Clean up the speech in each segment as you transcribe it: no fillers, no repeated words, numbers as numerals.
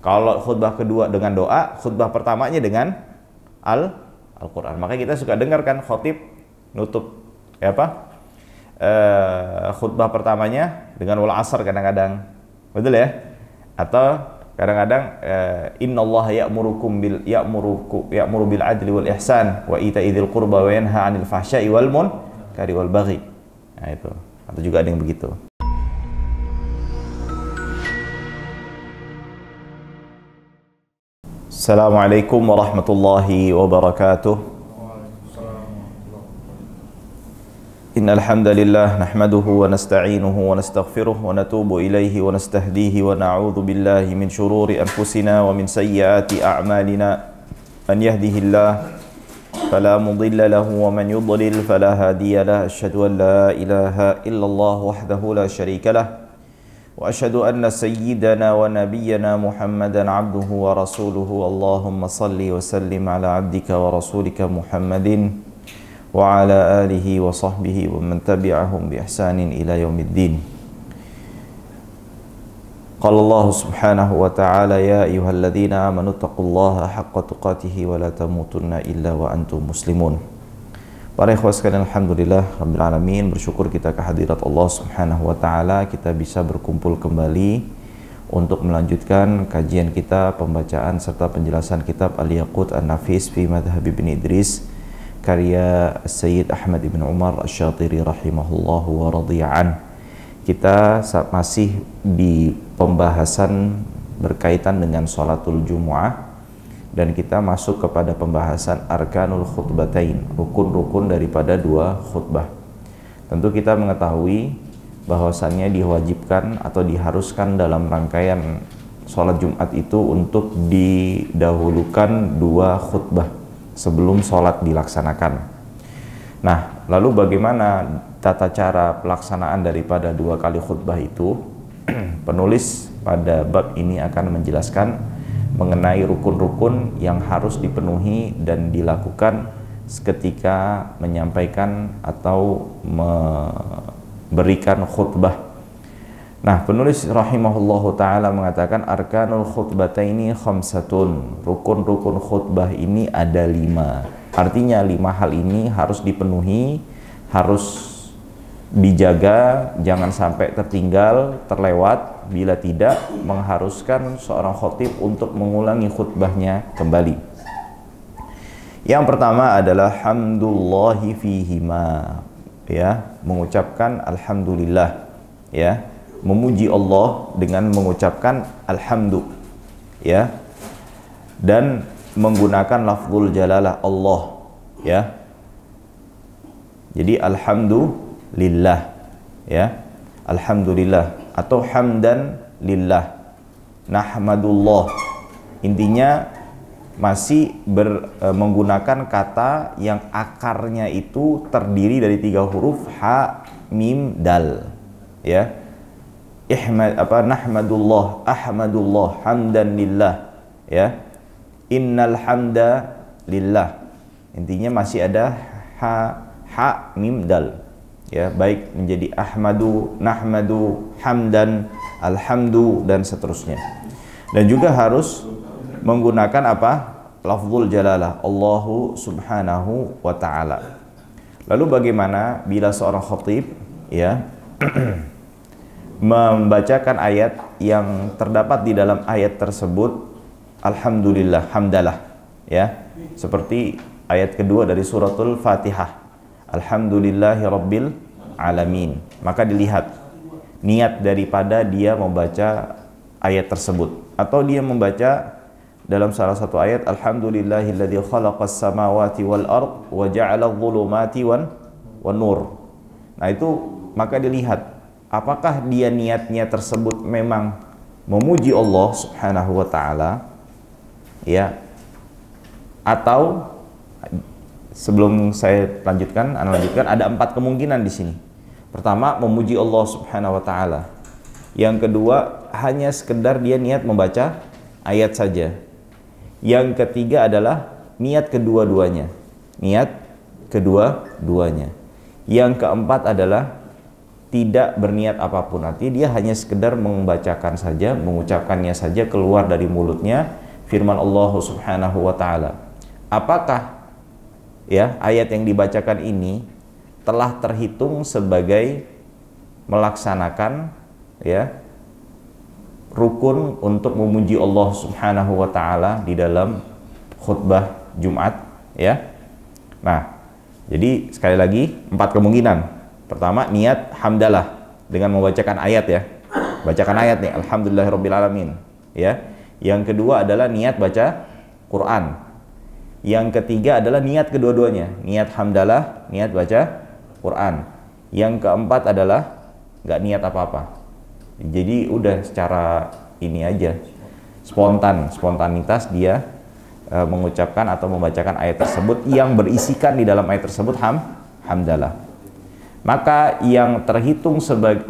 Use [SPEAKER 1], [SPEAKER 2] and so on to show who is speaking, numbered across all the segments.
[SPEAKER 1] Kalau khutbah kedua dengan doa, khutbah pertamanya dengan Al-Quran. Makanya kita suka dengar kan khotib nutup khutbah pertamanya dengan wal asr kadang-kadang, betul ya? Atau kadang-kadang innallaha ya'muru bil adli wal ihsan wa ita'i dzil qurba wa yanha 'anil fahsya'i wal munkari wal baghi. Nah itu. Atau juga ada yang begitu. Assalamualaikum warahmatullahi wabarakatuh. Innal hamdalillah nahmaduhu wa nasta'inuhu wa nastaghfiruh wa natubu ilaihi wa nastahdihi wa na'udzu billahi min shururi anfusina wa min sayyiati a'malina. Man yahdihillah fala mudilla lahu wa man yudlil fala hadiya lahu. Asyhadu an la ilaha illallah wahdahu la syarika lahu. وأشهد أن سيدنا ونبينا محمدا عبده ورسوله اللهم صل وسلم على عبدك ورسولك محمد وعلى آله وصحبه ومن تبعهم بإحسان إلى يوم الدين. قال الله سبحانه وتعالى يا أيها الذين آمنوا اتقوا الله حق تقاته ولا تموتن إلا وأنتم مسلمون. Para ikhwah sekalian, alhamdulillah rabbil alamin, bersyukur kita kehadirat Allah Subhanahu wa taala, kita bisa berkumpul kembali untuk melanjutkan kajian kita, pembacaan serta penjelasan kitab Al-Yaqut An-Nafis fi Madhhab Ibn Idris karya Sayyid Ahmad Ibn Umar Asy-Syatiri rahimahullahu wa radhiya'an. Kita masih di pembahasan berkaitan dengan sholatul Jumu'ah, dan kita masuk kepada pembahasan arkanul khutbatain, rukun-rukun daripada dua khutbah. Tentu kita mengetahui bahwasannya diwajibkan atau diharuskan dalam rangkaian sholat Jumat itu untuk didahulukan dua khutbah sebelum sholat dilaksanakan. Nah, lalu bagaimana tata cara pelaksanaan daripada dua kali khutbah itu? Penulis pada bab ini akan menjelaskan mengenai rukun-rukun yang harus dipenuhi dan dilakukan ketika menyampaikan atau memberikan khutbah. Nah, penulis rahimahullahu ta'ala mengatakan arkanul khutbataini khamsatun. Rukun-rukun khutbah ini ada 5. Artinya 5 hal ini harus dipenuhi, harus dijaga, jangan sampai tertinggal, terlewat. Bila tidak, mengharuskan seorang khotib untuk mengulangi khutbahnya kembali. Yang pertama adalah hamdulillahi fihima, ya, mengucapkan alhamdulillah, ya, memuji Allah dengan mengucapkan alhamdu, ya, dan menggunakan lafzul jalalah Allah, ya. Jadi alhamdulillah, ya, alhamdulillah atau hamdan lillah, nahmadullah. Intinya masih menggunakan kata yang akarnya itu terdiri dari 3 huruf ha, mim, dal, ya. Nahmadullah, ahmadullah, hamdan lillah, ya. Innal hamda lillah. Intinya masih ada ha, mim, dal, ya, baik menjadi ahmadu, nahmadu, hamdan, alhamdu, dan seterusnya. Dan juga harus menggunakan apa? Lafzul jalalah, Allahu subhanahu wa ta'ala. Lalu bagaimana bila seorang khatib, ya, membacakan ayat yang terdapat di dalam ayat tersebut alhamdulillah, hamdalah, ya, seperti ayat kedua dari suratul Fatihah, alhamdulillahi rabbil alamin. Maka dilihat niat daripada dia membaca ayat tersebut, atau dia membaca dalam salah satu ayat alhamdulillahilladzi khalaqas samawati wal ard wa ja'ala adh-dhulumati wan nur. Nah, itu maka dilihat apakah dia niatnya tersebut memang memuji Allah Subhanahu wa taala, ya, atau sebelum saya lanjutkan ada 4 kemungkinan di sini. Pertama, memuji Allah Subhanahu wa taala. Yang kedua, hanya sekedar dia niat membaca ayat saja. Yang ketiga adalah niat kedua-duanya. Niat kedua-duanya. Yang keempat adalah tidak berniat apapun, nanti dia hanya sekedar membacakan saja, mengucapkannya saja keluar dari mulutnya firman Allah Subhanahu wa taala. Apakah ya ayat yang dibacakan ini telah terhitung sebagai melaksanakan ya rukun untuk memuji Allah Subhanahu wa taala di dalam khutbah Jumat ya? Nah, jadi sekali lagi 4 kemungkinan. Pertama, niat hamdalah dengan membacakan ayat ya. Bacakan ayat nih, alhamdulillahirabbil alamin ya. Yang kedua adalah niat baca Quran. Yang ketiga adalah niat kedua-duanya, niat hamdalah, niat baca Quran. Yang keempat adalah nggak niat apa-apa. Jadi udah secara ini aja, spontanitas dia mengucapkan atau membacakan ayat tersebut yang berisikan di dalam ayat tersebut hamdalah. Maka yang terhitung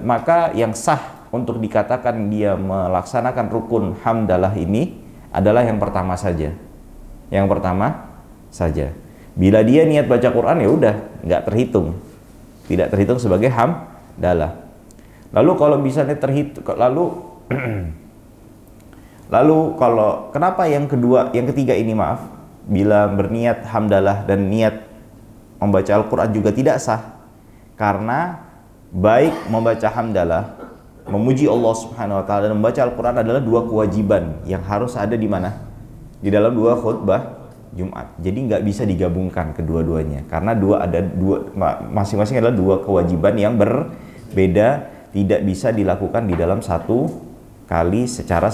[SPEAKER 1] maka yang sah untuk dikatakan dia melaksanakan rukun hamdalah ini adalah yang pertama saja. Yang pertama saja. Bila dia niat baca Quran ya udah nggak terhitung, tidak terhitung sebagai hamdalah. Lalu kalau misalnya terhitung, lalu kalau kenapa yang ketiga ini bila berniat hamdalah dan niat membaca Al-Quran juga tidak sah? Karena baik membaca hamdalah, memuji Allah Subhanahu wa taala, dan membaca Al-Quran adalah 2 kewajiban yang harus ada di mana? Di dalam 2 khutbah Jumat. Jadi nggak bisa digabungkan kedua-duanya karena masing-masing adalah 2 kewajiban yang berbeda, tidak bisa dilakukan di dalam 1 kali secara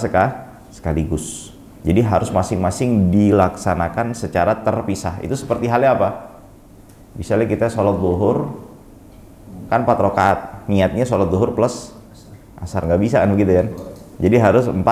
[SPEAKER 1] sekaligus. Jadi harus masing-masing dilaksanakan secara terpisah. Itu seperti halnya apa? Misalnya kita sholat zuhur kan 4 rakaat, niatnya sholat zuhur plus asar, nggak bisa kan begitu kan? Jadi harus 4.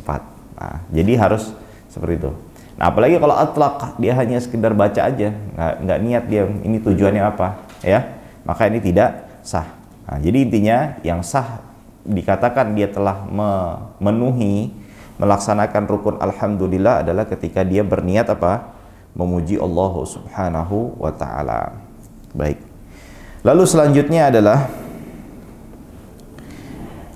[SPEAKER 1] Nah, jadi harus seperti itu. Nah, apalagi kalau atlaq, dia hanya sekedar baca aja, nggak niat dia ini tujuannya apa, ya, maka ini tidak sah. Nah, jadi intinya yang sah dikatakan dia telah memenuhi, melaksanakan rukun alhamdulillah adalah ketika dia berniat apa? Memuji Allah Subhanahu wa taala. Baik. Lalu selanjutnya adalah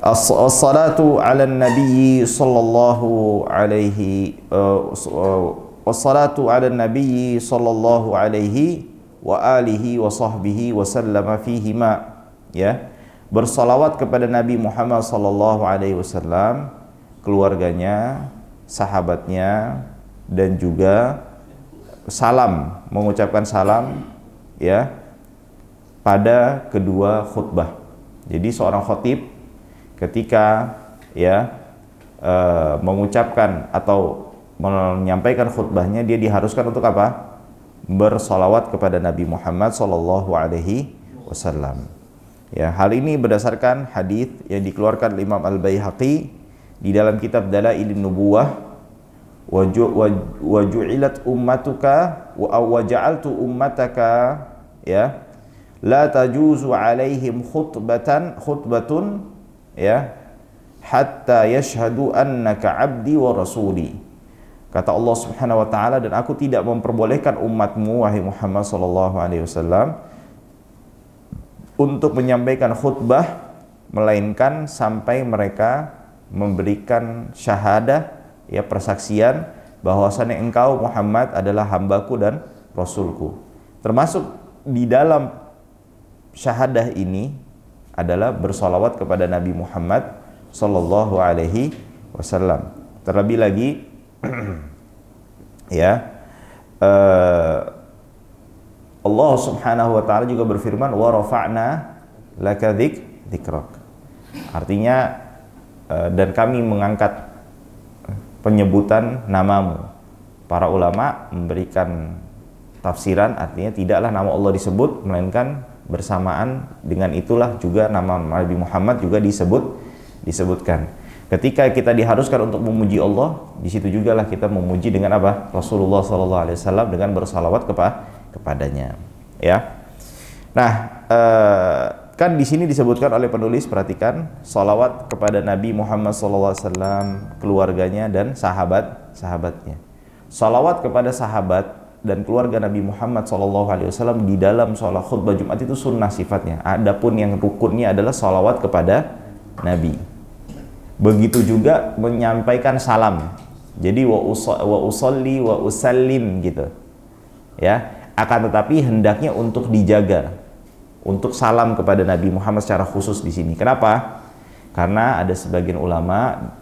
[SPEAKER 1] as-salatu 'ala nabi sallallahu alaihi was-salatu 'ala nabi sallallahu alaihi wa alihi wa sahbihi wa sallama fihima ya. Bersalawat kepada Nabi Muhammad sallallahu alaihi wasallam, keluarganya, sahabatnya, dan juga salam, mengucapkan salam ya pada kedua khutbah. Jadi seorang khatib ketika ya mengucapkan atau menyampaikan khutbahnya, dia diharuskan untuk apa? Bersalawat kepada Nabi Muhammad sallallahu alaihi wasallam. Ya, hal ini berdasarkan hadis yang dikeluarkan Imam Al-Baihaqi di dalam kitab Dalailun Nubuwah, wa ju'ilat ummatuka wa ja'altu ummataka ya la tajuzu alaihim khutbatun ya hatta yashhadu annaka abdi wa rasuli. Kata Allah Subhanahu wa taala, dan aku tidak memperbolehkan umatmu wahai Muhammad sallallahu alaihi wasallam untuk menyampaikan khutbah melainkan sampai mereka memberikan syahadah ya, persaksian bahwasannya engkau Muhammad adalah hambaku dan rasulku. Termasuk di dalam syahadah ini adalah bersolawat kepada Nabi Muhammad sallallahu alaihi wasallam. Terlebih lagi ya Allah Subhanahu wa taala juga berfirman wa rafa'na laka dzikrak. Artinya dan kami mengangkat penyebutan namamu. Para ulama memberikan tafsiran, artinya tidaklah nama Allah disebut melainkan bersamaan dengan itulah juga nama Nabi Muhammad juga disebutkan. Ketika kita diharuskan untuk memuji Allah, di situ jugalah kita memuji dengan apa? Rasulullah sallallahu alaihi wasallam dengan bersalawat kepadanya. Ya. Nah, kan di sini disebutkan oleh penulis, perhatikan, salawat kepada Nabi Muhammad sallallahu alaihi wasallam, keluarganya dan sahabatnya. Salawat kepada sahabat dan keluarga Nabi Muhammad SAW di dalam sholat khutbah Jumat itu sunnah sifatnya. Adapun yang rukunnya adalah sholawat kepada Nabi. Begitu juga menyampaikan salam. Jadi wa usolli wa usallim gitu. Ya, akan tetapi hendaknya untuk dijaga, untuk salam kepada Nabi Muhammad secara khusus di sini. Kenapa? Karena ada sebagian ulama,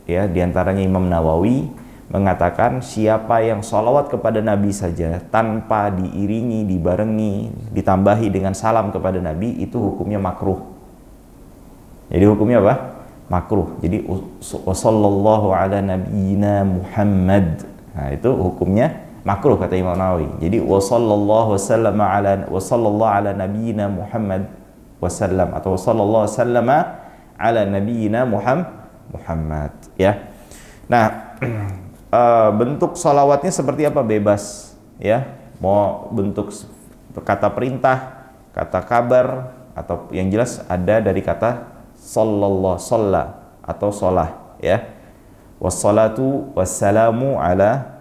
[SPEAKER 1] ya, diantaranya Imam Nawawi mengatakan siapa yang sholawat kepada Nabi saja tanpa diiringi, dibarengi, ditambahi dengan salam kepada Nabi, itu hukumnya makruh. Jadi hukumnya apa? Makruh. Jadi wassallallahu ala nabiyyina Muhammad. Nah, itu hukumnya makruh kata Imam Nawawi. Jadi wassallallahu ala nabiyyina Muhammad wasallam, atau wassallallahu sallama ala nabiyyina Muhammad, ya. Nah, bentuk sholawatnya seperti apa? Bebas, ya. Mau bentuk kata perintah, kata kabar, atau yang jelas ada dari kata sallallahu, sholla atau sholah, ya. Wassalatu wassalamu ala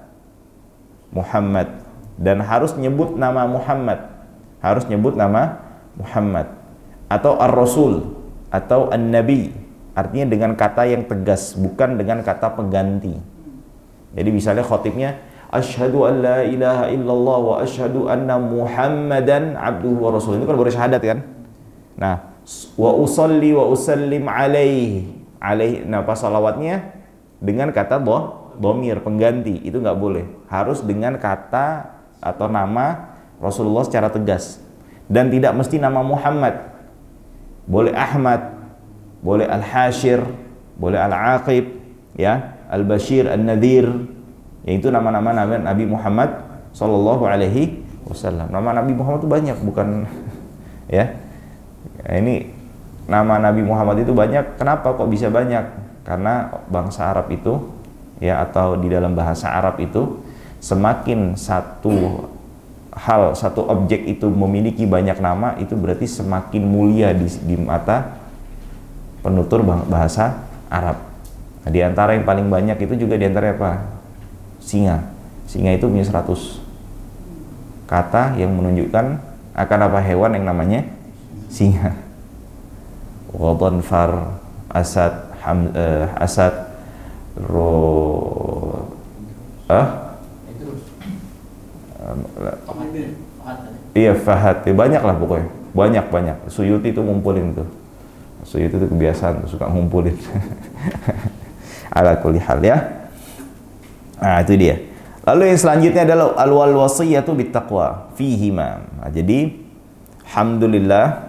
[SPEAKER 1] Muhammad, dan harus nyebut nama Muhammad, harus nyebut nama Muhammad, atau ar-rasul atau an-nabi, artinya dengan kata yang tegas, bukan dengan kata pengganti. Jadi misalnya khotibnya asyhadu an la ilaha illallah wa asyhadu anna Muhammadan abduhu wa rasuluh, itu kan baru syahadat kan. Nah, wa usolli wa usallim alaihi, nah pas salawatnya dengan kata dhamir pengganti, itu nggak boleh, harus dengan kata atau nama Rasulullah secara tegas, dan tidak mesti nama Muhammad, boleh Ahmad, boleh Al-Hashir, boleh Al-Aqib, ya, Al-Bashir, An-Nadhir, yaitu nama-nama Nabi Muhammad Sallallahu Alaihi Wasallam. Nama Nabi Muhammad itu banyak, bukan ya. Ini nama Nabi Muhammad itu banyak. Kenapa kok bisa banyak? Karena bangsa Arab itu, ya, atau di dalam bahasa Arab itu, semakin satu hal, satu objek itu memiliki banyak nama, itu berarti semakin mulia di mata penutur bahasa Arab. Nah, di antara yang paling banyak itu juga di antara apa? Singa. Singa itu punya 100 kata yang menunjukkan akan apa hewan yang namanya singa. Ghadhanfar, asad, asad, iya, fahad, banyak lah pokoknya, banyak. Suyuti itu ngumpulin tuh. Suyuti itu kebiasaan tuh, suka ngumpulin. Ala kulli hal, ya. Nah, itu dia. Lalu yang selanjutnya adalah al-wal wasiyatu bittaqwa fihima. Nah, jadi alhamdulillah,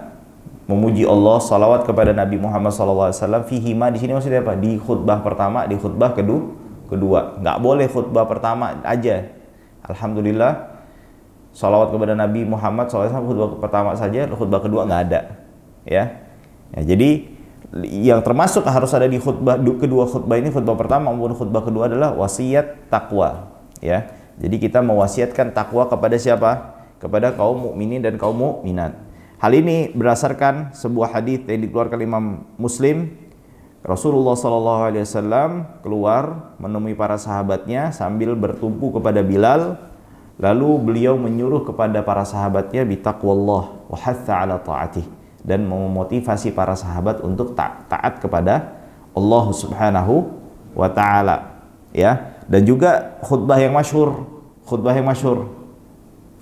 [SPEAKER 1] memuji Allah, salawat kepada Nabi Muhammad SAW, fihima di sini maksudnya apa? Di khutbah pertama, di khutbah kedua. Nggak boleh khutbah pertama aja. Alhamdulillah, salawat kepada Nabi Muhammad SAW khutbah pertama saja, khutbah kedua nggak ada, ya. Jadi yang termasuk harus ada di kedua khutbah ini, khutbah pertama maupun khutbah kedua, adalah wasiat takwa, ya. Jadi kita mewasiatkan takwa kepada siapa? Kepada kaum mukminin dan kaum mukminat. Hal ini berdasarkan sebuah hadis yang dikeluarkan Imam Muslim. Rasulullah SAW keluar menemui para sahabatnya sambil bertumpu kepada Bilal, lalu beliau menyuruh kepada para sahabatnya bitaqwallah wa hatha ala ta'atih, dan memotivasi para sahabat untuk taat kepada Allah Subhanahu wa taala, ya. Dan juga khutbah yang masyhur,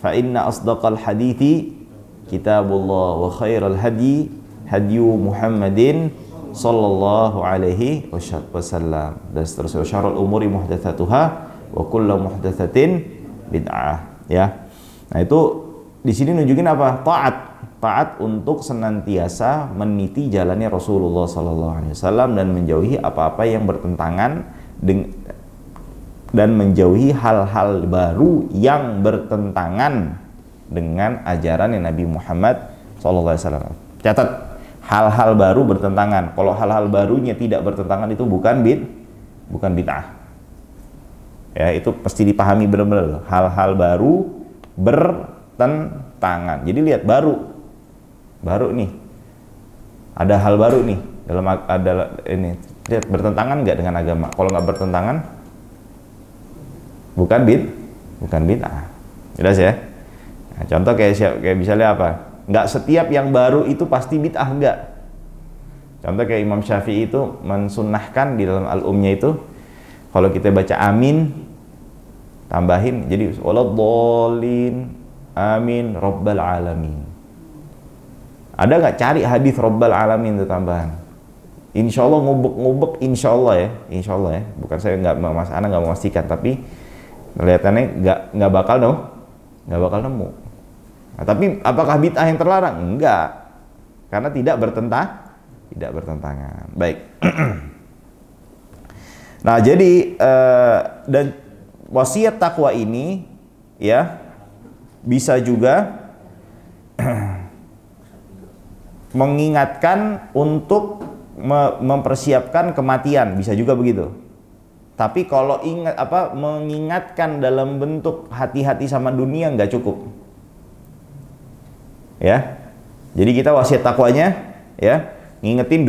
[SPEAKER 1] fa inna asdaqal hadithi kitabullah wa khairal hadi hadyu Muhammadin sallallahu alaihi wasallam, dan seterusnya. Syarrul umuri muhdatsatuha wa kullu muhdatsatin bid'ah, ya. Nah, itu di sini nunjukin apa? Taat untuk senantiasa meniti jalannya Rasulullah SAW dan menjauhi apa-apa yang bertentangan dan menjauhi hal-hal baru yang bertentangan dengan ajaran Nabi Muhammad SAW. Catat, hal-hal baru bertentangan. Kalau hal-hal barunya tidak bertentangan, itu bukan bid'ah. Ya, itu pasti dipahami benar-benar. Hal-hal baru bertentangan. Jadi lihat, baru nih, ada hal baru nih dalam ini, lihat bertentangan nggak dengan agama. Kalau nggak bertentangan, bukan bid'ah, Jelas ya? Nah, contoh kayak misalnya apa? Nggak setiap yang baru itu pasti bid'ah, enggak. Contoh kayak Imam Syafi'i itu mensunnahkan di dalam al-umnya itu, kalau kita baca amin, tambahin jadi waladhdallin, amin, rabbal alamin. Ada nggak cari hadis rabbal alamin itu tambahan? Insya Allah ngubek-ngubek, insya Allah ya. Bukan saya nggak memastikan, tapi kelihatannya nggak bakal nemu. Nah, tapi apakah bid'ah yang terlarang? Enggak, karena tidak bertentangan. Baik. Nah, jadi dan wasiat takwa ini ya bisa juga mengingatkan untuk mempersiapkan kematian, bisa juga begitu. Tapi kalau mengingatkan dalam bentuk hati-hati sama dunia nggak cukup. Ya. Jadi kita wasiat takwanya ya, ngingetin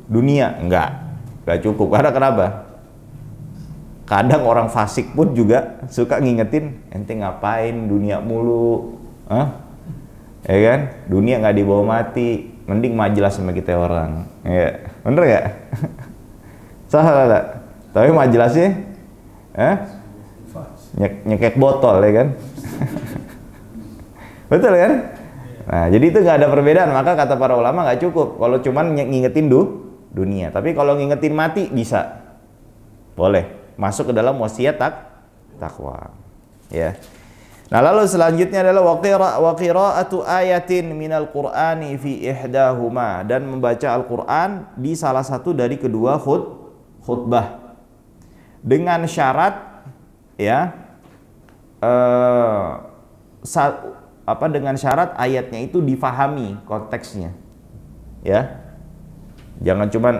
[SPEAKER 1] dunia nggak cukup. Karena kenapa? Kadang orang fasik pun juga suka ngingetin, ente ngapain dunia mulu, ya kan? Dunia nggak dibawa mati, mending majelis sama kita orang, ya bener nggak? Salah nggak? Tapi majelisnya, nyekek botol, ya kan? Betul kan? Nah, jadi itu nggak ada perbedaan. Maka kata para ulama nggak cukup kalau cuman ngingetin dunia. Tapi kalau ngingetin mati bisa, boleh masuk ke dalam wasiat takwa. Ya. Nah, lalu selanjutnya adalah wa qira'atu ayatin minal Qur'ani fi ihdahuma, dan membaca Al-Qur'an di salah satu dari kedua khutbah dengan syarat ya dengan syarat ayatnya itu difahami konteksnya, ya. Jangan cuman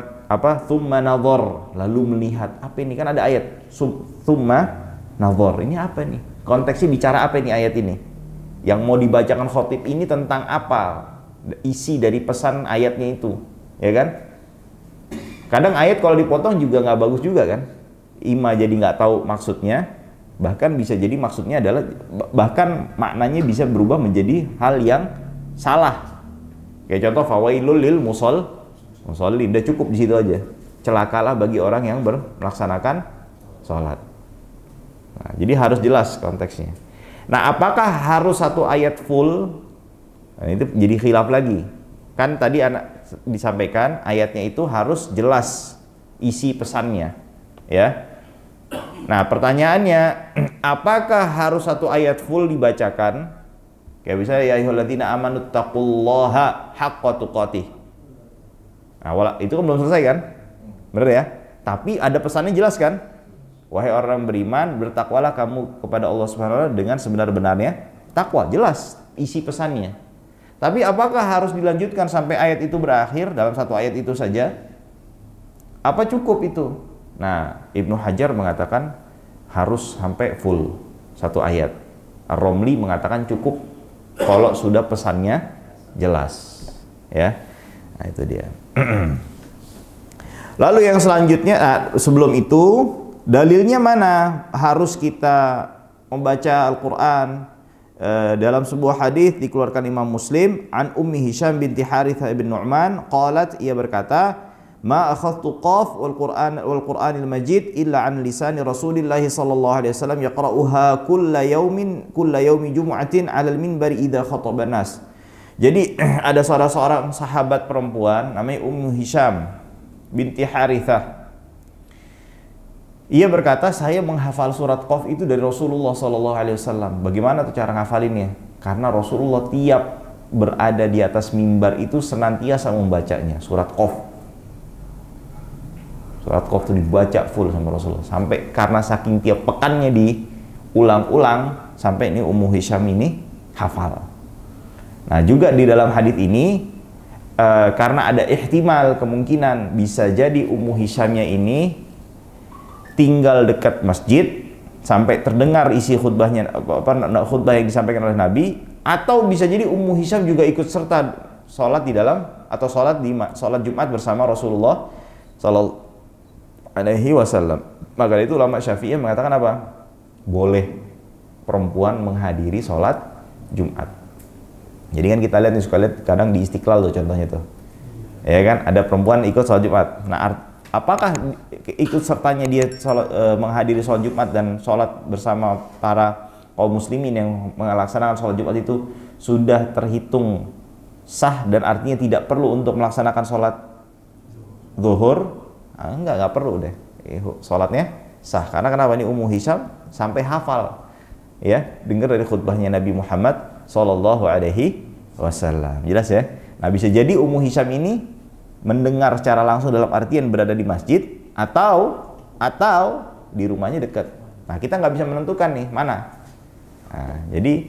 [SPEAKER 1] thumma nadhar, lalu melihat apa ini, kan ada ayat thumma nadhar, ini apa nih, konteksnya bicara apa ini ayat ini, yang mau dibacakan khotib ini tentang apa, isi dari pesan ayatnya itu, ya kan. Kadang ayat kalau dipotong juga nggak bagus juga kan, jadi nggak tahu maksudnya. Bahkan bisa jadi maksudnya adalah, bahkan maknanya bisa berubah menjadi hal yang salah. Kayak contoh fawailul lil musallin, udah cukup di situ aja. Celakalah bagi orang yang melaksanakan sholat. Nah, jadi harus jelas konteksnya. Nah, apakah harus satu ayat full? Nah, itu jadi khilaf lagi. Kan tadi disampaikan ayatnya itu harus jelas isi pesannya, ya. Nah, pertanyaannya, apakah harus satu ayat full dibacakan? Kayak misalnya ya ayyuhalladzina amanu taqullaha haqqa tuqatih. Nah, itu kan belum selesai kan? Benar ya? Tapi ada pesannya jelas kan? Wahai orang beriman, bertakwalah kamu kepada Allah Subhanahu wa taala dengan sebenar-benarnya takwa. Jelas isi pesannya. Tapi apakah harus dilanjutkan sampai ayat itu berakhir dalam satu ayat itu saja? Apa cukup itu? Nah, Ibnu Hajar mengatakan harus sampai full satu ayat. Ar-Romli mengatakan cukup kalau sudah pesannya jelas, ya. Nah, itu dia. Lalu yang selanjutnya, sebelum itu dalilnya mana harus kita membaca Al-Quran? Dalam sebuah hadis dikeluarkan Imam Muslim, an Ummi Hisham binti Harithah ibn Nu'man qalat, ia berkata, ma akhadtu qaf wal Qur'anil Majid illa an lisani Rasulillah sallallahu alaihi wasallam yaqra'uha kulla yaumi jumu'atin 'alal minbari idza khataba nas. Jadi ada seorang sahabat perempuan namanya Ummu Hisham binti Harithah. Ia berkata, saya menghafal surat Qaf itu dari Rasulullah sallallahu alaihi wasallam. Bagaimana tuh cara ngafalinnya? Karena Rasulullah tiap berada di atas mimbar itu senantiasa membacanya surat Qaf. Surat Qaf itu dibaca full sama Rasulullah, sampai karena saking tiap pekannya diulang-ulang sampai ini Ummu Hisham ini hafal. Nah, juga di dalam hadis ini karena ada ihtimal, kemungkinan bisa jadi Ummu Hishamnya ini tinggal dekat masjid sampai terdengar isi khutbahnya, khutbah yang disampaikan oleh Nabi, atau bisa jadi Ummu Hisham juga ikut serta sholat di dalam, atau sholat Jumat bersama Rasulullah sallallahu alaihi wasallam. Maka itu ulama Syafi'iyah mengatakan apa? Boleh perempuan menghadiri sholat Jumat. Jadi kan kita lihat nih, suka lihat kadang di Istiqlal tuh contohnya tuh, ya kan, ada perempuan ikut sholat Jumat. Nah, apakah ikut sertanya dia menghadiri sholat Jumat dan sholat bersama para kaum muslimin yang melaksanakan sholat Jumat itu sudah terhitung sah dan artinya tidak perlu untuk melaksanakan sholat zuhur? Enggak perlu deh. Sholatnya sah. Karena kenapa? Ini Ummu Hisham sampai hafal, ya, dengar dari khutbahnya Nabi Muhammad Sallallahu Alaihi Wasallam. Jelas ya? Nah, bisa jadi Ummu Hisham ini mendengar secara langsung dalam artian berada di masjid atau di rumahnya dekat. Nah, kita nggak bisa menentukan nih mana. Nah, jadi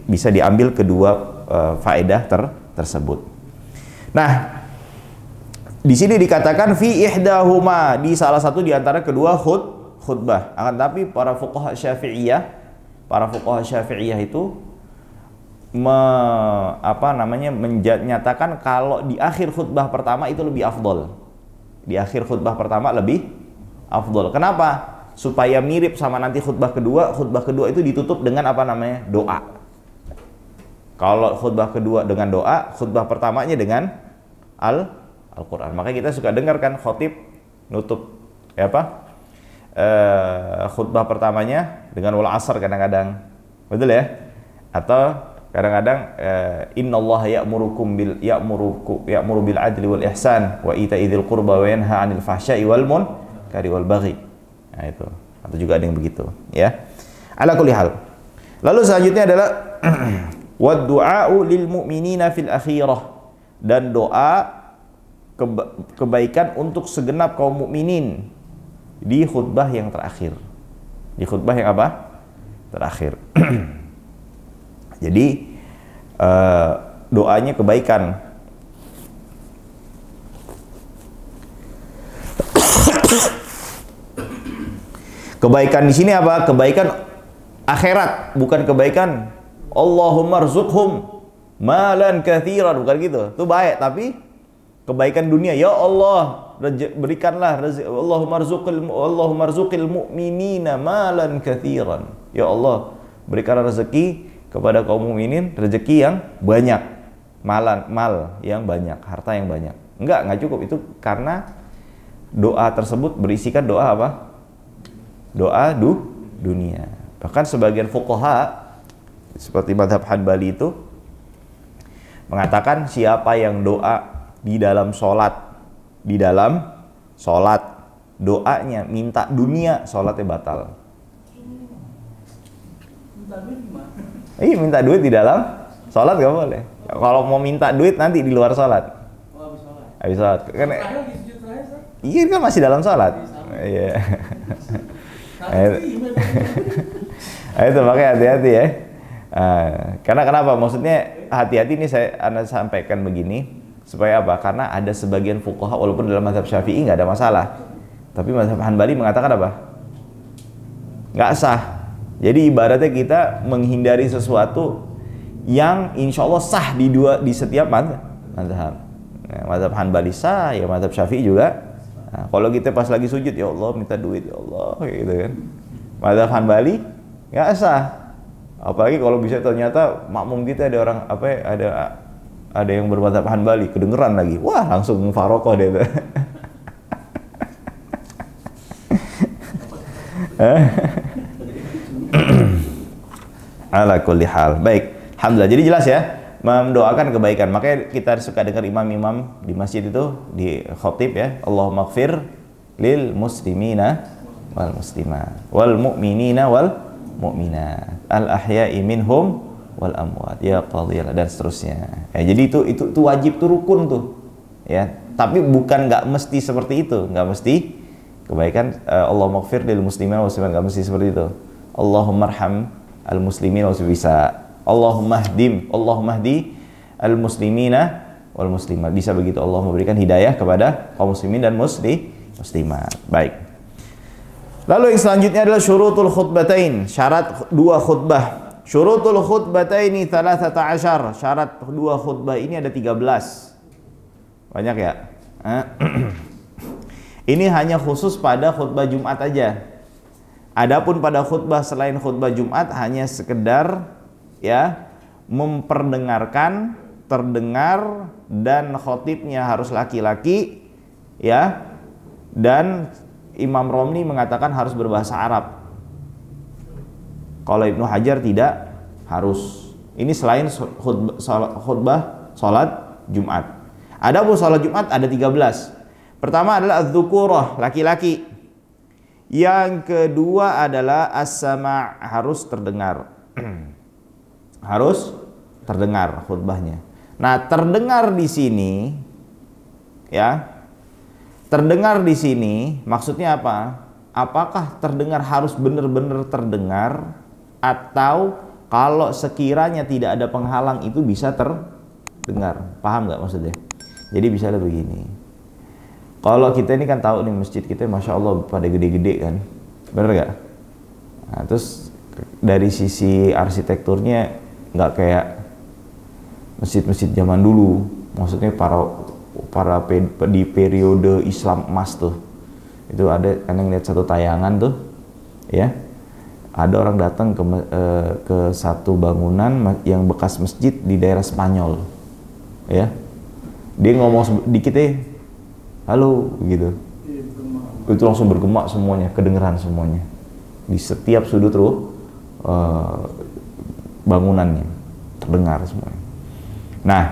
[SPEAKER 1] bisa diambil kedua faedah tersebut. Nah, di sini dikatakan fi ihdahuma, di salah satu di antara kedua khutbah. Akan tapi para fuqaha Syafi'iyah itu menyatakan kalau di akhir khutbah pertama itu lebih afdol. Di akhir khutbah pertama lebih afdol. Kenapa? Supaya mirip sama nanti khutbah kedua itu ditutup dengan doa. Kalau khutbah kedua dengan doa, khutbah pertamanya dengan Al-Quran. Makanya kita suka dengarkan khotib nutup khutbah pertamanya dengan wal asr kadang-kadang, betul ya? Atau kadang-kadang innallaha ya'muru bil adli wal ihsan wa ita'i dzil qurba wa yanha 'anil fahsya'i wal munkari wal baghi. Nah, itu. Atau juga ada yang begitu, ya. Ala kulli hal. Lalu selanjutnya adalah wad du'a'u lil mu'minina fil akhirah, dan doa kebaikan untuk segenap kaum mukminin di khutbah yang terakhir. Di khutbah yang apa? Terakhir. Jadi doanya kebaikan. Kebaikan di sini apa? Kebaikan akhirat, bukan kebaikan Allahumma rzuqhum malan katsiran, bukan gitu. Itu baik, tapi kebaikan dunia, ya Allah berikanlah rezeki, Allahumma rzuqil mu'minina malan katsiran. Ya Allah, berikanlah rezeki kepada kaum mukminin rezeki yang banyak, mal yang banyak, harta yang banyak. Enggak cukup itu, karena doa tersebut berisikan doa apa? Doa dunia. Bahkan sebagian fuqaha seperti mazhab Hanbali itu mengatakan siapa yang doa di dalam sholat doanya minta dunia, sholatnya batal. Minta duit di dalam sholat gak boleh. Kalau mau minta duit nanti di luar sholat. Habis sholat. Iya, kan masih dalam sholat. Iya. Itu makanya hati-hati ya. Karena kenapa? Maksudnya hati-hati ini Anda sampaikan begini supaya apa? Karena ada sebagian fuqaha walaupun dalam mazhab Syafi'i nggak ada masalah, tapi mazhab Hanbali mengatakan apa? Nggak sah. Jadi ibaratnya kita menghindari sesuatu yang insya Allah sah di setiap mazhab. Mazhab Hanbali sah, ya mazhab Syafi'i juga. Nah, kalau kita pas lagi sujud, ya Allah minta duit, ya Allah, gitu kan. Mazhab Hanbali nggak sah. Apalagi kalau bisa ternyata makmum kita ada orang ada yang bermadzhab Hanbali, kedengeran lagi, wah langsung farokoh deh tuh. Ala kulli hal. Baik, alhamdulillah. Jadi jelas ya, mendoakan kebaikan. Makanya kita suka dengar imam-imam di masjid itu di khotib ya, Allahumma ighfir lil muslimina wal muslimat wal mu'minina wal mu'minat al ahya'i minhum wal amwat ya qadhiyah, dan seterusnya. Ya, jadi itu wajib, tuh rukun tuh. Ya, tapi bukan nggak mesti seperti itu, nggak mesti kebaikan Allahumma ighfir lil muslimin wal muslimat, nggak mesti seperti itu. Allahumma arham al muslimin wal bisa. Allahumma hdi al muslimina wal muslimat, bisa begitu. Allah memberikan hidayah kepada kaum muslimin dan muslimat. Baik. Lalu yang selanjutnya adalah syurutul khutbatain, syarat dua khutbah. Syurutul khutbataini 13. Syarat dua khutbah ini ada 13. Banyak ya? Ini hanya khusus pada khutbah Jumat aja. Adapun pada khutbah selain khutbah Jumat hanya sekedar ya memperdengarkan, terdengar, dan khotibnya harus laki-laki ya, dan Imam Romli mengatakan harus berbahasa Arab. Kalau Ibnu Hajar tidak harus. Ini selain khutbah salat Jumat. Adapun salat Jumat ada 13. Pertama adalah az-dzukurah, laki-laki. Yang kedua adalah as-sama', harus terdengar. Harus terdengar khutbahnya. Nah, terdengar di sini ya. Terdengar di sini maksudnya apa? Apakah terdengar harus benar-benar terdengar, atau kalau sekiranya tidak ada penghalang itu bisa terdengar? Paham nggak maksudnya? Jadi bisa begini. Kalau kita ini kan tahu nih masjid kita Masya Allah pada gede-gede kan, bener gak? Nah, terus dari sisi arsitekturnya nggak kayak masjid-masjid zaman dulu, maksudnya para di periode Islam emas tuh. Itu ada kan yang lihat satu tayangan tuh, ya, ada orang datang ke satu bangunan yang bekas masjid di daerah Spanyol, ya, dia ngomong sedikit halo gitu, itu langsung bergema semuanya, kedengeran semuanya di setiap sudut bangunannya, terdengar semuanya. Nah,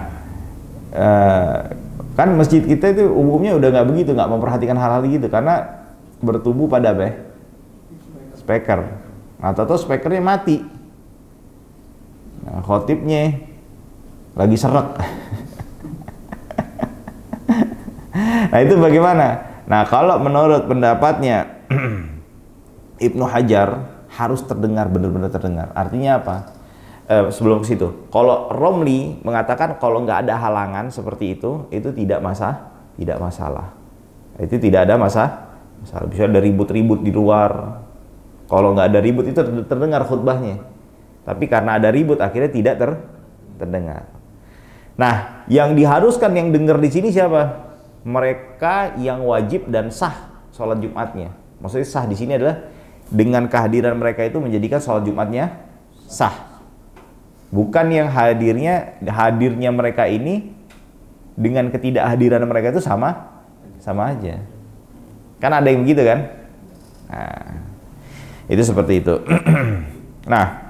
[SPEAKER 1] kan masjid kita itu umumnya udah nggak begitu, nggak memperhatikan hal-hal gitu karena bertumbuh pada speaker. Atau speakernya mati, nah, khotibnya lagi serak. Nah, itu bagaimana? Nah, kalau menurut pendapatnya Ibnu Hajar harus terdengar, benar-benar terdengar. Artinya apa? Sebelum ke situ, kalau Romli mengatakan kalau nggak ada halangan seperti itu tidak masalah. Itu tidak ada masalah. Bisa ada ribut-ribut di luar. Kalau nggak ada ribut itu terdengar khutbahnya. Tapi karena ada ribut akhirnya tidak terdengar. Nah, yang diharuskan yang dengar di sini siapa? Mereka yang wajib dan sah sholat Jumatnya. Maksudnya sah di sini adalah dengan kehadiran mereka itu menjadikan sholat Jumatnya sah. Bukan yang hadirnya mereka ini dengan ketidakhadiran mereka itu sama aja. Kan ada yang begitu kan? Nah, itu seperti itu. Nah,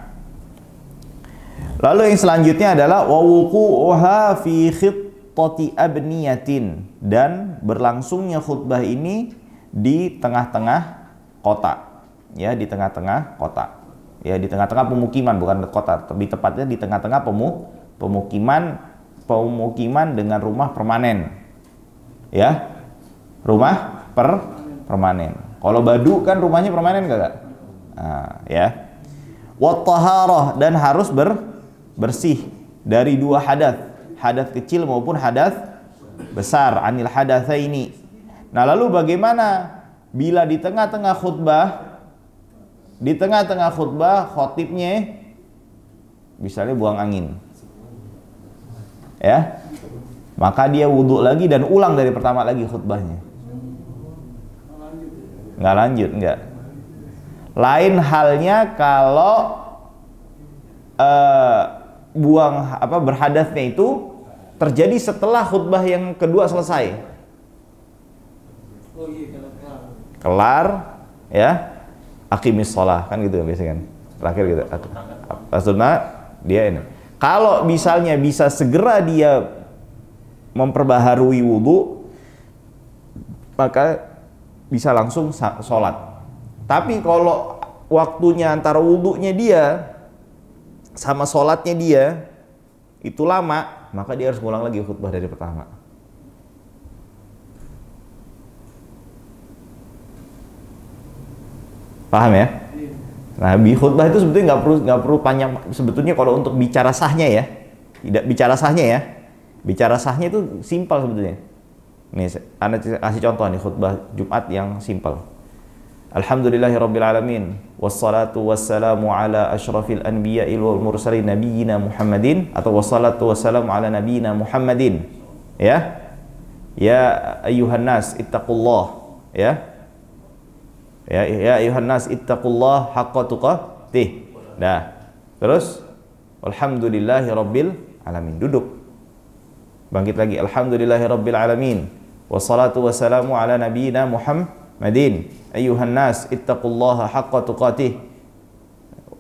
[SPEAKER 1] lalu yang selanjutnya adalah wawuquha fi khittati abniyatin, dan berlangsungnya khutbah ini di tengah-tengah kota. Ya, di tengah-tengah kota. Ya, di tengah-tengah pemukiman, bukan kota, lebih tepatnya di tengah-tengah pemukiman dengan rumah permanen. Ya. Rumah permanen. Kalau badu kan rumahnya permanen enggak? Nah, ya. Wat taharah, dan harus bersih dari dua hadas kecil maupun hadas besar, anil hadatsaini. Nah, lalu bagaimana bila di tengah-tengah khutbah khotibnya misalnya buang angin, ya, maka dia wudhu lagi dan ulang dari pertama lagi khutbahnya. Nggak lanjut, enggak. Lain halnya kalau berhadasnya itu terjadi setelah khutbah yang kedua selesai. Kelar, ya, aqimis shalah, kan gitu biasanya kan. Terakhir gitu. Maksudnya dia ini. Kalau misalnya bisa segera dia memperbaharui wudhu, maka bisa langsung sholat. Tapi kalau waktunya antara wudhunya dia sama sholatnya dia itu lama, maka dia harus ngulang lagi khutbah dari pertama. Paham ya? Nah, khutbah itu sebetulnya nggak perlu panjang. Sebetulnya kalau untuk bicara sahnya ya, tidak bicara sahnya ya. Bicara sahnya itu simpel sebetulnya. Nih, Anda kasih contoh nih khutbah Jumat yang simpel. Alhamdulillahirabbil alamin, wassalatu wassalamu ala asyrafil anbiya'i wal mursalin nabiyina Muhammadin, atau wassalatu wassalamu ala nabiyina Muhammadin. Ya. Ya ayyuhan nas ittaqullah, ya. Ya ayuhan nas ittaqullah haqqa tuqatih. Dah. Terus alhamdulillahi rabbil alamin. Duduk. Bangkit lagi. Alhamdulillahi rabbil alamin. Wassalatu wassalamu ala nabiyyina Muhammadin. Ayuhan nas ittaqullaha haqqa tuqatih.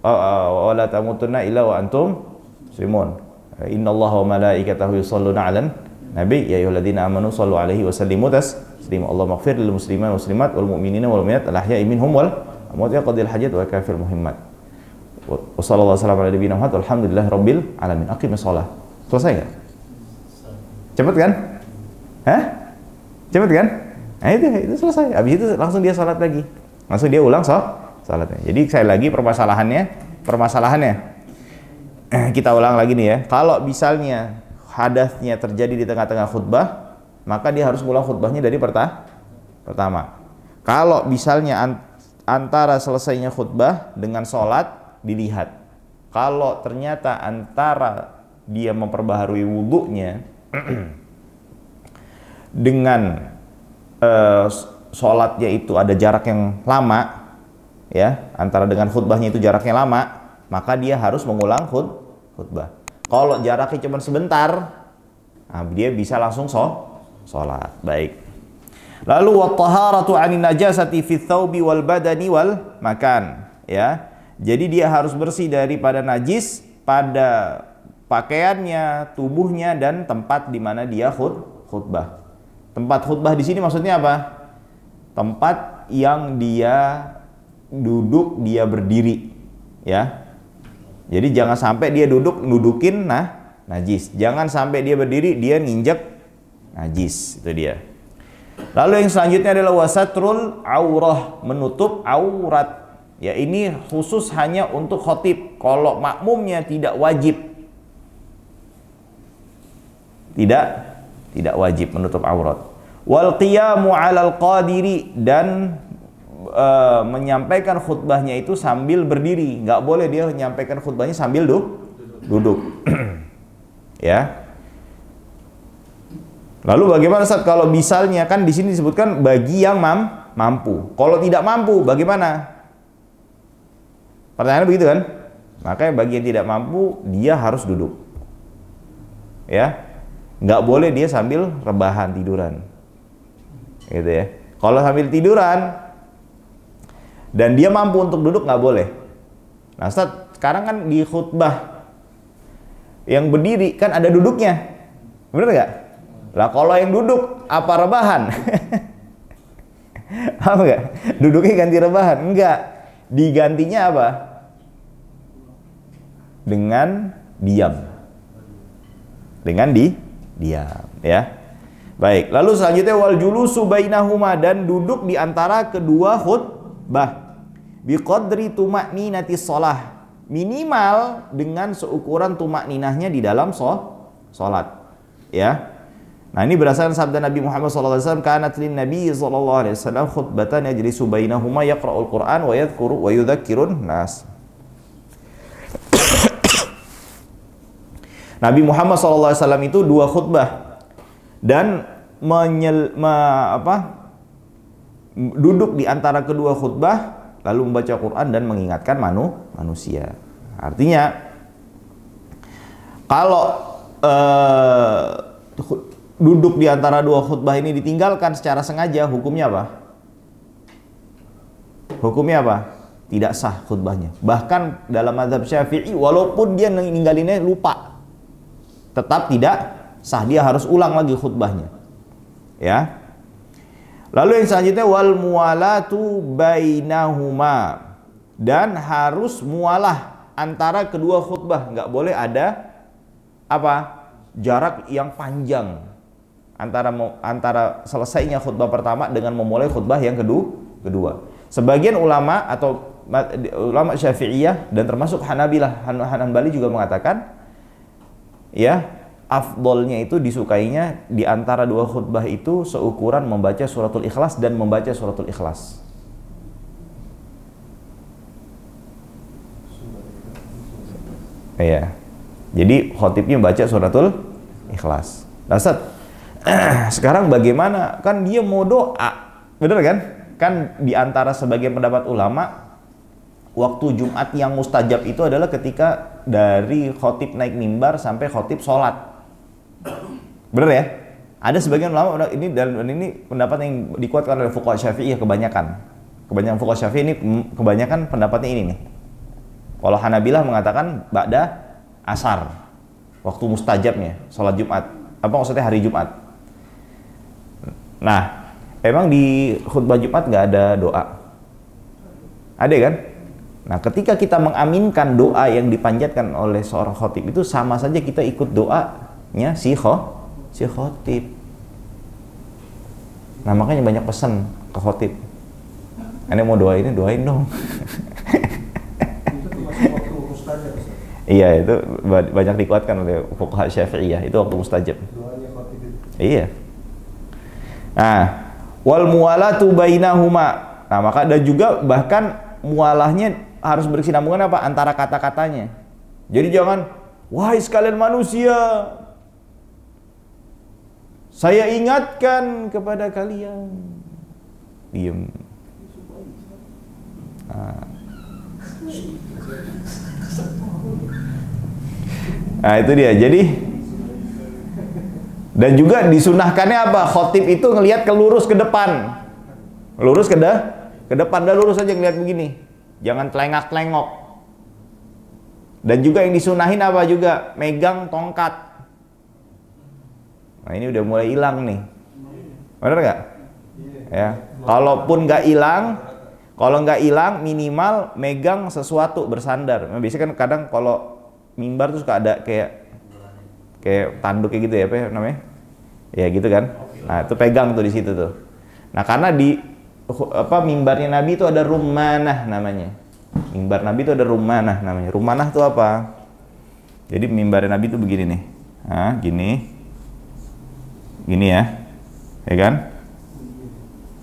[SPEAKER 1] Wa la tamutunna illa wa antum muslimun. Innallaha wa malaikatahu yusholluna 'alan nabi ya ayyuhalladzina amanu shallu 'alaihi wa sallimu taslima. Allahumma ighfir lil muslimin wal muslimat wal mu'minina wal mu'minat al ahya'i minhum wal amwat ya qadil hajat wa kafir muhimmat. Wa sallallahu alaihi ala nabiyina Muhammad walhamdulillahi rabbil alamin. Aqimis shalah. Selesai enggak? Cepet kan? Hah? Cepet kan? Nah itu selesai. Habis itu langsung dia salat lagi. Langsung dia ulang salatnya. Jadi saya lagi permasalahannya kita ulang lagi nih ya. Kalau misalnya hadasnya terjadi di tengah-tengah khutbah, maka dia harus ulang khutbahnya dari pertama. Kalau misalnya antara selesainya khutbah dengan sholat, dilihat. Kalau ternyata antara dia memperbaharui wudhunya dengan sholatnya itu ada jarak yang lama, ya, antara dengan khutbahnya itu jaraknya lama, maka dia harus mengulang khutbah. Kalau jaraknya cuma sebentar, nah dia bisa langsung sholat. Baik. Lalu wat-taharatu 'anin najasati fi tsaubi wal badani wal makan, ya. Jadi dia harus bersih daripada najis pada pakaiannya, tubuhnya, dan tempat di mana dia khutbah. Tempat khutbah di sini maksudnya apa? Tempat yang dia duduk, dia berdiri, ya. Jadi jangan sampai dia nudukin najis. Jangan sampai dia berdiri dia nginjek najis, itu dia. Lalu yang selanjutnya adalah wasatrul aurah, menutup aurat. Ya, ini khusus hanya untuk khotib. Kalau makmumnya tidak wajib. Tidak wajib menutup aurat. Wal qiyamu 'alal qadiri, dan menyampaikan khutbahnya itu sambil berdiri. Nggak boleh dia menyampaikan khutbahnya sambil duduk. Ya. Lalu bagaimana Ustaz kalau misalnya, kan di sini disebutkan bagi yang mampu. Kalau tidak mampu bagaimana? Pertanyaannya begitu kan? Makanya bagi yang tidak mampu dia harus duduk. Ya. Nggak boleh dia sambil rebahan, tiduran. Gitu ya. Kalau sambil tiduran dan dia mampu untuk duduk, nggak boleh. Nah Ustaz, sekarang kan di khutbah yang berdiri kan ada duduknya. Bener nggak? Lah kalau yang duduk apa rebahan? Apa nggak? Duduknya ganti rebahan? Enggak. Digantinya apa? Dengan diam. Diam, ya. Baik, lalu selanjutnya wal julusu bainahuma, dan duduk di antara kedua khutbah. Biqadri tuma'ninati shalah, minimal dengan seukuran tumakninahnya di dalam sholat, ya. Nah ini berdasarkan sabda Nabi Muhammad SAW, kanat lin Nabi SAW khutbatan yajlisu bainahuma yaqra'ul Qur'an wa yadhkuru wa yudzakkirun nas. Nabi Muhammad SAW itu dua khutbah dan duduk di antara kedua khutbah lalu membaca Quran dan mengingatkan manusia. Artinya kalau duduk di antara dua khutbah ini ditinggalkan secara sengaja, hukumnya apa? Hukumnya apa? Tidak sah khutbahnya. Bahkan dalam mazhab Syafi'i, walaupun dia ninggalinnya lupa, tetap tidak sah. Dia harus ulang lagi khutbahnya. Ya. Lalu yang selanjutnya wal muwalatu bainahuma, dan harus mualah antara kedua khutbah. Nggak boleh ada apa? Jarak yang panjang antara selesainya khutbah pertama dengan memulai khutbah yang kedua. Sebagian ulama atau ulama Syafi'iyah dan termasuk Hanbali juga mengatakan, ya, afdolnya itu disukainya di antara dua khutbah itu seukuran membaca suratul Ikhlas dan membaca suratul Ikhlas. Iya. Jadi khotibnya baca suratul Ikhlas. Nah, Ustaz, sekarang bagaimana? Kan dia mau doa, bener kan? kan di antara sebagian pendapat ulama, waktu Jumat yang mustajab itu adalah ketika dari khotib naik mimbar sampai khotib sholat. Bener ya? Ada sebagian ulama ini, dan ini pendapat yang dikuatkan oleh fuqaha Syafi'iyah kebanyakan. Kebanyakan fuqaha Syafi'i ini kebanyakan pendapatnya ini nih. Kalau Hanabilah mengatakan ba'da asar, waktu mustajabnya sholat Jumat. Apa maksudnya hari Jumat? Nah, emang di khutbah Jumat nggak ada doa? Ada kan? Nah, ketika kita mengaminkan doa yang dipanjatkan oleh seorang khotib itu sama saja kita ikut doanya si khotib. Nah, makanya banyak pesan ke khotib. Anda mau doain dong. Iya, itu banyak dikuatkan oleh fuqaha Syafi'iyah, itu waktu mustajab. Iya. Nah, wal muwalatu bainahuma. Nah, maka ada juga bahkan mualahnya harus berkesinambungan apa? Antara kata-katanya. Jadi jangan, wahai sekalian manusia, saya ingatkan kepada kalian. Diam. Nah, itu dia. Jadi, dan juga disunahkannya apa? Khotib itu ngelihat lurus ke depan. Lurus ke depan, dah lurus aja ngelihat begini. Jangan telengak-telengok. Dan juga yang disunahin apa juga? Megang tongkat. Nah, ini udah mulai hilang nih. Bener nggak? Ya. Kalaupun nggak hilang, kalau nggak hilang minimal megang sesuatu bersandar. Nah, biasanya kan kadang kalau mimbar tuh suka ada kayak tanduk kayak gitu ya, apa namanya? Ya gitu kan. Nah, itu pegang tuh di situ tuh. Nah, karena di mimbarnya Nabi itu ada rumanah namanya. Mimbar Nabi itu ada rumanah namanya. Rumanah itu apa? Jadi mimbarnya Nabi itu begini nih. Nah, gini. Gini ya. Ya kan?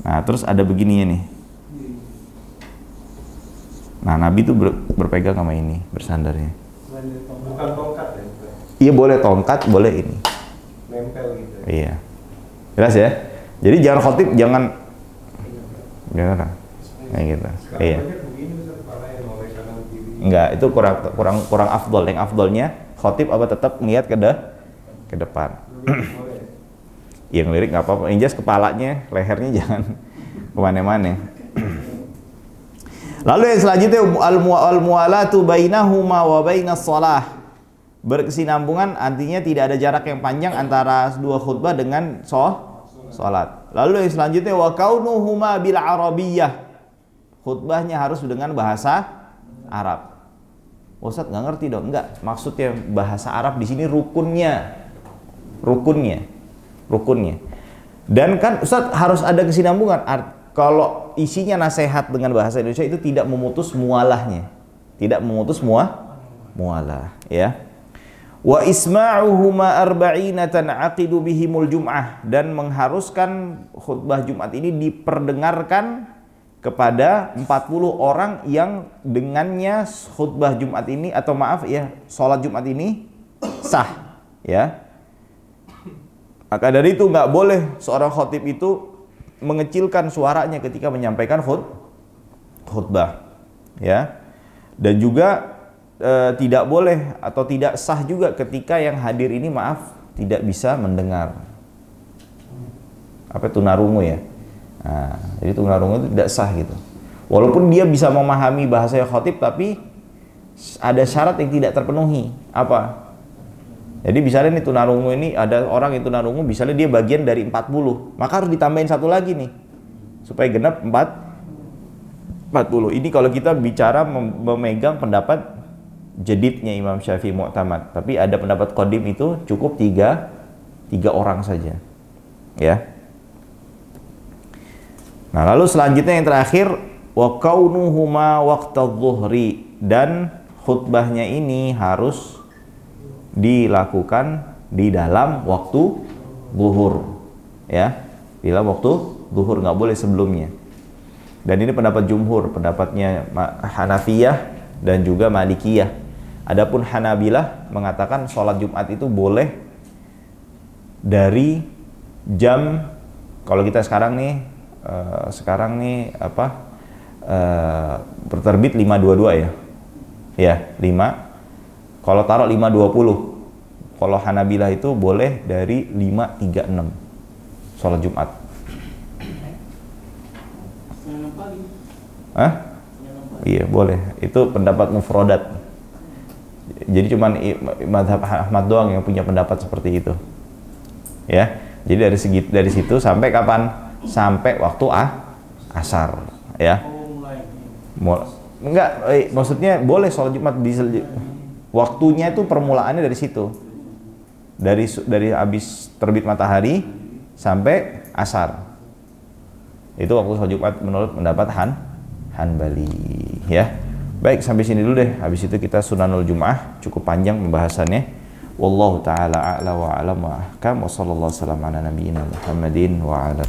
[SPEAKER 1] Nah, terus ada begininya nih. Nah, Nabi itu berpegang sama ini, bersandarnya.
[SPEAKER 2] Bukan tongkat ya?
[SPEAKER 1] Iya, boleh tongkat, boleh ini.
[SPEAKER 2] Nempel gitu.
[SPEAKER 1] Iya. Jelas ya? Jadi jangan khotib, jangan kayak gitu. Iya. Enggak, itu kurang afdol. Yang afdolnya khotib apa tetap niat ke depan. Yang lirik nggak apa-apa. Yang jelas kepalanya, lehernya jangan kemana-mana. Lalu yang selanjutnya al-mu'alatu bainahuma wa bainas shalah. Berkesinambungan artinya tidak ada jarak yang panjang antara dua khutbah dengan salat. Lalu yang selanjutnya wa kaunuhuma bil arabiyyah. Khutbahnya harus dengan bahasa Arab. Ustaz nggak ngerti dong. Enggak, maksudnya bahasa Arab di sini rukunnya. Dan kan Ustaz harus ada kesinambungan. Kalau isinya nasihat dengan bahasa Indonesia itu tidak memutus mualahnya. Tidak memutus mualah, ya. Wa isma'uhuma arba'ina tan'aqidu bihimul jum'ah, dan mengharuskan khutbah Jumat ini diperdengarkan kepada 40 orang yang dengannya khutbah Jumat ini atau salat Jumat ini sah, ya. Maka dari itu nggak boleh seorang khotib itu mengecilkan suaranya ketika menyampaikan khutbah, ya. Dan juga tidak boleh atau tidak sah juga ketika yang hadir ini tidak bisa mendengar. Apa tunarungu ya? Nah, jadi tunarungu itu tidak sah gitu. Walaupun dia bisa memahami bahasa khotib, tapi ada syarat yang tidak terpenuhi. Apa? Jadi misalnya nih tunarungu ini, ada orang yang tunarungu, misalnya dia bagian dari 40, maka harus ditambahin satu lagi nih supaya genap 40. Ini kalau kita bicara memegang pendapat jadidnya Imam Syafi'i mu'tamad, tapi ada pendapat qadim itu cukup tiga orang saja, ya. Nah, lalu selanjutnya yang terakhir wa kaunuhuma waqtadz zuhri, dan khutbahnya ini harus dilakukan di dalam waktu zuhur, ya. Di dalam waktu zuhur, nggak boleh sebelumnya. Dan ini pendapat jumhur, pendapatnya Hanafiyah dan juga Malikiyah. Adapun Hanabilah mengatakan sholat Jumat itu boleh dari jam, kalau kita sekarang nih sekarang nih apa berterbit 5.22 ya. Ya, 5. Kalau taruh 5.20. Kalau Hanabilah itu boleh dari 5.36 sholat Jumat. Hah? Iya, boleh. Itu pendapat mufrodat. Jadi cuman mazhab Ahmad doang yang punya pendapat seperti itu. Ya. Jadi dari situ sampai kapan? Sampai waktu asar, ya. Enggak, maksudnya boleh sholat Jumat bisa. Waktunya itu permulaannya dari situ. Dari habis terbit matahari sampai asar. Itu waktu sholat Jumat menurut pendapat Hanbali, ya. Baik, sampai sini dulu deh. Habis itu kita Sunanul Jum'ah, cukup panjang pembahasannya. Wallahu taala a'la wa a'lam wa ahkam wa sallallahu alaihi wasallam ala nabiyyina Muhammadin wa ala